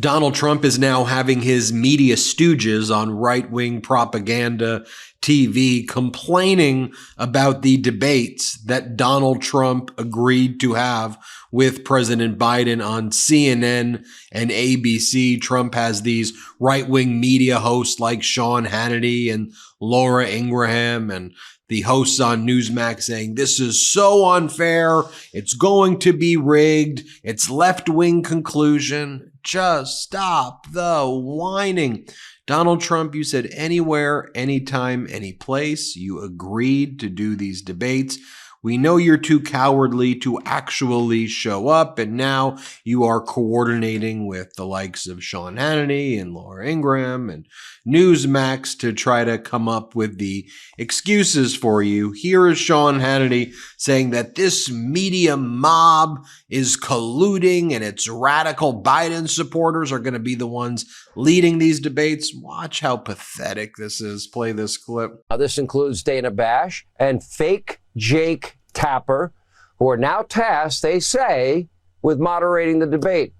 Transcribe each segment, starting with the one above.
Donald Trump is now having his media stooges on right-wing propaganda TV complaining about the debates that Donald Trump agreed to have with President Biden on CNN and ABC. Trump has these right-wing media hosts like Sean Hannity and Laura Ingraham and the hosts on Newsmax saying this is so unfair. It's going to be rigged. It's left-wing conclusion. Just stop the whining. Donald Trump, you said anywhere, anytime, any place. You agreed to do these debates. We know you're too cowardly to actually show up, and now you are coordinating with the likes of Sean Hannity and Laura Ingraham and Newsmax to try to come up with the excuses for you. Here is Sean Hannity saying that this media mob is colluding and its radical Biden supporters are going to be the ones leading these debates. Watch how pathetic this is. Play this clip. This includes Dana Bash and fake Jake Tapper, who are now tasked, they say, with moderating the debate.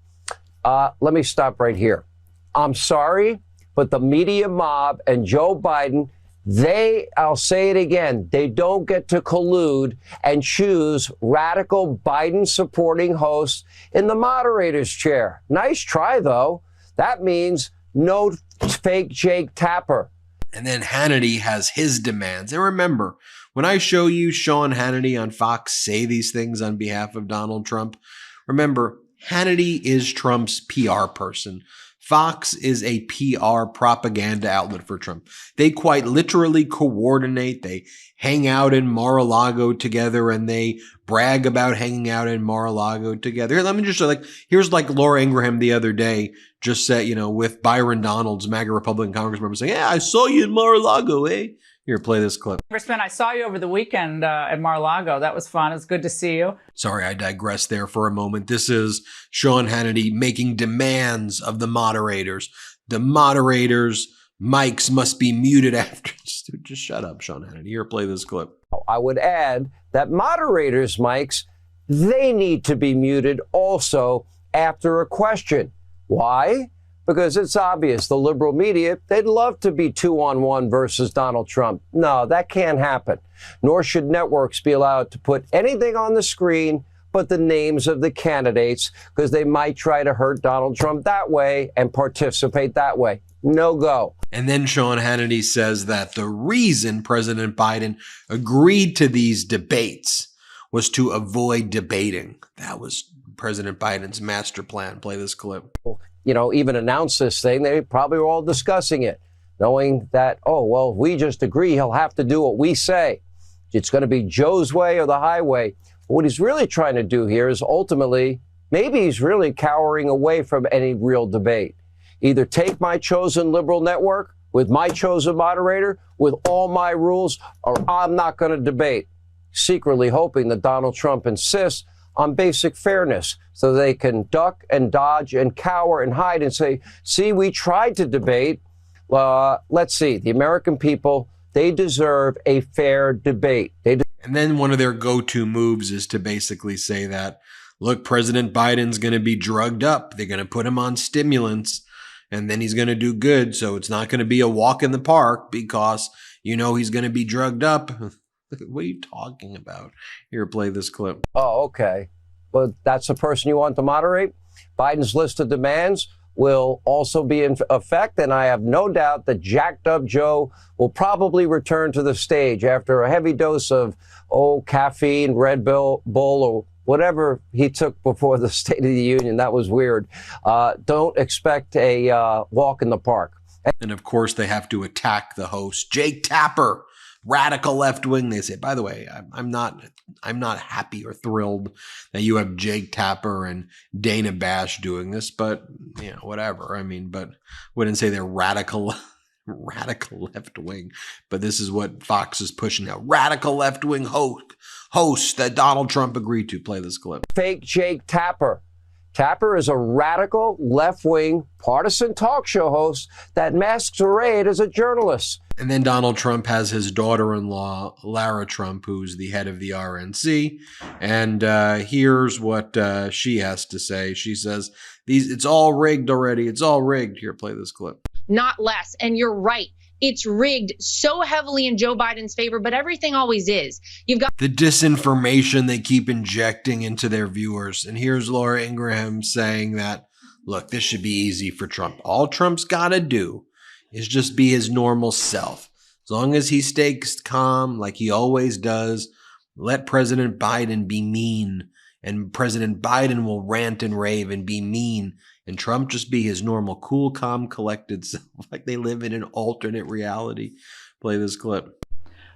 Let me stop right here. I'm sorry, but the media mob and Joe Biden, I'll say it again, they don't get to collude and choose radical Biden-supporting hosts in the moderator's chair. Nice try, though. That means no fake Jake Tapper. And then Hannity has his demands. And remember, when I show you Sean Hannity on Fox say these things on behalf of Donald Trump, remember, Hannity is Trump's PR person. Fox is a PR propaganda outlet for Trump. They quite literally coordinate. They hang out in Mar-a-Lago together and they brag about hanging out in Mar-a-Lago together. Here, let me just show, here's Laura Ingraham the other day just said, with Byron Donalds, MAGA Republican congressman, saying, yeah, I saw you in Mar-a-Lago, eh? Here, play this clip. Congressman, I saw you over the weekend at Mar-a-Lago. That was fun. It's good to see you. Sorry, I digressed there for a moment. This is Sean Hannity making demands of the moderators. The moderators' mics must be muted after. Just shut up, Sean Hannity. Here, play this clip. I would add that moderators' mics, they need to be muted also after a question. Why? Because it's obvious the liberal media, they'd love to be 2-on-1 versus Donald Trump. No, that can't happen. Nor should networks be allowed to put anything on the screen but the names of the candidates, because they might try to hurt Donald Trump that way and participate that way. No go. And then Sean Hannity says that the reason President Biden agreed to these debates was to avoid debating. That was President Biden's master plan. Play this clip. Even announce this thing, they probably were all discussing it, knowing that, if we just agree, he'll have to do what we say. It's going to be Joe's way or the highway. What he's really trying to do here is ultimately, maybe he's really cowering away from any real debate. Either take my chosen liberal network with my chosen moderator, with all my rules, or I'm not going to debate. Secretly hoping that Donald Trump insists on basic fairness so they can duck and dodge and cower and hide and say, see, we tried to debate. Let's see, the American people, they deserve a fair debate. And then one of their go-to moves is to basically say that, look, President Biden's going to be drugged up. They're going to put him on stimulants and then he's going to do good. So it's not going to be a walk in the park because, he's going to be drugged up. What are you talking about? Here, play this clip. Oh, okay. But that's the person you want to moderate? Biden's list of demands will also be in effect, and I have no doubt that jacked up Joe will probably return to the stage after a heavy dose of, caffeine, Red Bull, or whatever he took before the State of the Union. That was weird. Don't expect a walk in the park. And of course, they have to attack the host, Jake Tapper. Radical left wing, they say. By the way, I'm not happy or thrilled that you have Jake Tapper and Dana Bash doing this, but whatever. But wouldn't say they're radical left wing. But this is what Fox is pushing now. Radical left wing host that Donald Trump agreed to. Play this clip. Fake Jake Tapper. Tapper is a radical, left-wing, partisan talk show host that masks a raid as a journalist. And then Donald Trump has his daughter-in-law, Lara Trump, who's the head of the RNC. And here's what she has to say. She says, it's all rigged already. It's all rigged. Here, play this clip. Not less. And you're right. It's rigged so heavily in Joe Biden's favor, but everything always is. You've got the disinformation they keep injecting into their viewers. And here's Laura Ingraham saying that, look, this should be easy for Trump. All Trump's got to do is just be his normal self. As long as he stays calm like he always does, let President Biden be mean, and President Biden will rant and rave and be mean, and Trump just be his normal, cool, calm, collected self, like they live in an alternate reality. Play this clip.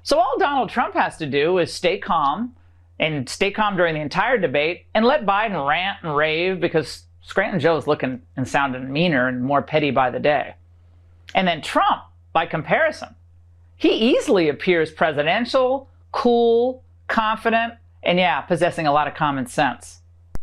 So all Donald Trump has to do is stay calm, and stay calm during the entire debate, and let Biden rant and rave, because Scranton Joe's looking and sounding meaner and more petty by the day. And then Trump, by comparison, he easily appears presidential, cool, confident, and yeah, possessing a lot of common sense.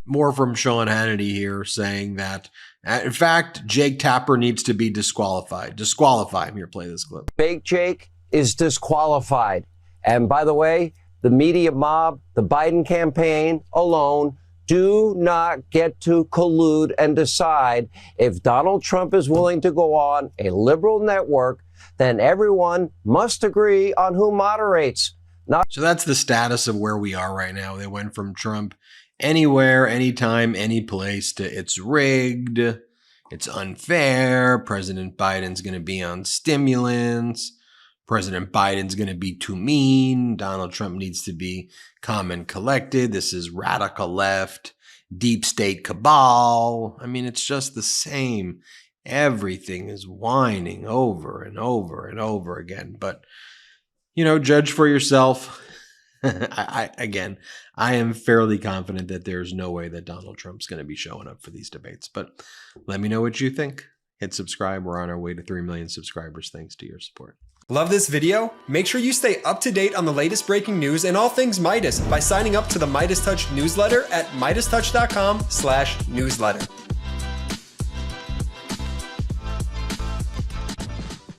More from Sean Hannity here saying that, in fact, Jake Tapper needs to be disqualified. Disqualify him. Here, play this clip. Fake Jake is disqualified. And by the way, the media mob, the Biden campaign alone, do not get to collude and decide. If Donald Trump is willing to go on a liberal network, then everyone must agree on who moderates. So that's the status of where we are right now. They went from Trump anywhere, anytime, any place to it's rigged, it's unfair, President Biden's going to be on stimulants, President Biden's going to be too mean, Donald Trump needs to be calm and collected, this is radical left, deep state cabal. I mean, it's just the same. Everything is whining over and over and over again. But, you know, judge for yourself. I am fairly confident that there's no way that Donald Trump's going to be showing up for these debates. But let me know what you think. Hit subscribe. We're on our way to 3 million subscribers thanks to your support. Love this video? Make sure you stay up to date on the latest breaking news and all things Meidas by signing up to the MeidasTouch newsletter at MeidasTouch.com/newsletter.